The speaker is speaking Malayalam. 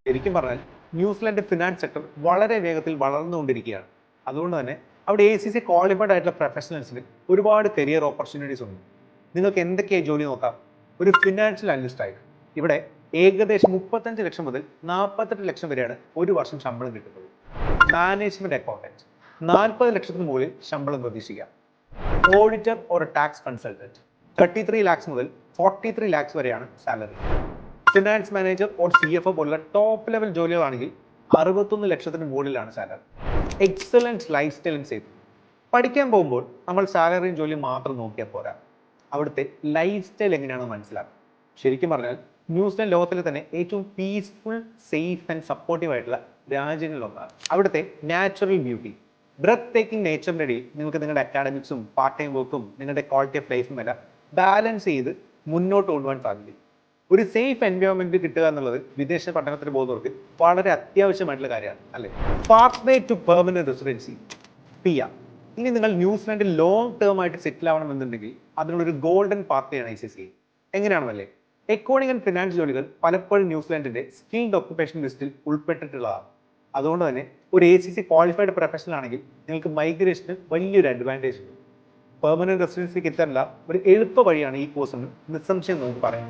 ശരിക്കും പറഞ്ഞാൽ ന്യൂസിലാൻഡ് ഫിനാൻസ് സെക്ടർ വളരെ വേഗത്തിൽ വളർന്നുകൊണ്ടിരിക്കുകയാണ്. അതുകൊണ്ട് തന്നെ അവിടെ ACC ക്വാളിഫൈഡ് ആയിട്ടുള്ള പ്രൊഫഷണൽസിന് ഒരുപാട് കരിയർ ഓപ്പർച്യൂണിറ്റീസ് ഉണ്ട്. നിങ്ങൾക്ക് എന്തൊക്കെയായി ജോലി നോക്കാം? ഒരു ഫിനാൻഷ്യൽ അനലിസ്റ്റ് ആയിട്ട് ഇവിടെ ഏകദേശം 35 ലക്ഷം മുതൽ 48 ലക്ഷം വരെയാണ് ഒരു വർഷം ശമ്പളം കിട്ടുന്നത്. മാനേജ്മെന്റ് അക്കൗണ്ടന്റ് 40 ലക്ഷത്തിന് മുകളിൽ ശമ്പളം പ്രതീക്ഷിക്കാം. Auditor or tax consultant 33 lakhs മുതൽ 43 ലാക്സ് വരെയാണ് salary. Finance manager or CFO പോലുള്ള ടോപ്പ് ലെവൽ ജോലികളാണെങ്കിൽ 61 ലക്ഷത്തിന് മുകളിലാണ് salary. Excellence life style and safety. പഠിക്കാൻ പോകുമ്പോൾ നമ്മൾ സാലറിയും ജോലിയും മാത്രം നോക്കിയാൽ പോരാ, അവിടുത്തെ ലൈഫ് സ്റ്റൈൽ എങ്ങനെയാണെന്ന് മനസ്സിലാക്കും. ശരിക്കും പറഞ്ഞാൽ ന്യൂസിലാൻഡ് ലോകത്തിലെ തന്നെ ഏറ്റവും പീസ്ഫുൾ, സേഫ് ആൻഡ് സപ്പോർട്ടീവ് ആയിട്ടുള്ള രാജ്യങ്ങളിലൊന്നാണ്. അവിടുത്തെ നാച്ചുറൽ ബ്യൂട്ടി, ബ്രെത്ത് ടേക്കിംഗ് നേച്ചറിൻ്റെ ഇടയിൽ നിങ്ങൾക്ക് നിങ്ങളുടെ അക്കാഡമിക്സും പാർട്ട് ടൈം വർക്കും നിങ്ങളുടെ ക്വാളിറ്റി ഓഫ് ലൈഫും എല്ലാം ബാലൻസ് ചെയ്ത് മുന്നോട്ട് കൊണ്ടുപോകാൻ സാധിക്കും. ഒരു സേഫ് എൻവയോൺമെന്റ് കിട്ടുക എന്നുള്ളത് വിദേശ പഠനത്തിന് പോകുന്നവർക്ക് വളരെ അത്യാവശ്യമായിട്ടുള്ള കാര്യമാണ്, അല്ലേ? Pathway to permanent residency, PR. ഇനി നിങ്ങൾ ന്യൂസിലാൻഡിൽ ലോങ് ടേം ആയിട്ട് സെറ്റിൽ ആവണമെന്നുണ്ടെങ്കിൽ അതിനുള്ളൊരു ഗോൾഡൻ പാത്വേയാണ് ICC. എങ്ങനെയാണെന്നല്ലേ? അക്കൗണ്ടിംഗ് ആൻഡ് ഫിനാൻസ് ജോലികൾ പലപ്പോഴും ന്യൂസിലാൻഡിന്റെ സ്കിൽഡ് ഓക്യുപ്പേഷൻ ലിസ്റ്റിൽ ഉൾപ്പെട്ടിട്ടുള്ളതാണ്. അതുകൊണ്ട് തന്നെ ഒരു ACC ക്വാളിഫൈഡ് പ്രൊഫഷണൽ ആണെങ്കിൽ നിങ്ങൾക്ക് മൈഗ്രേഷന് വലിയൊരു അഡ്വാൻറ്റേജ് ഉണ്ട്. പെർമനന്റ് റെസിഡൻസിക്ക് എത്താനുള്ള ഒരു എളുപ്പ വഴിയാണ് ഈ കോഴ്സ് എന്ന് നിസ്സംശയം നമുക്ക് പറയാം.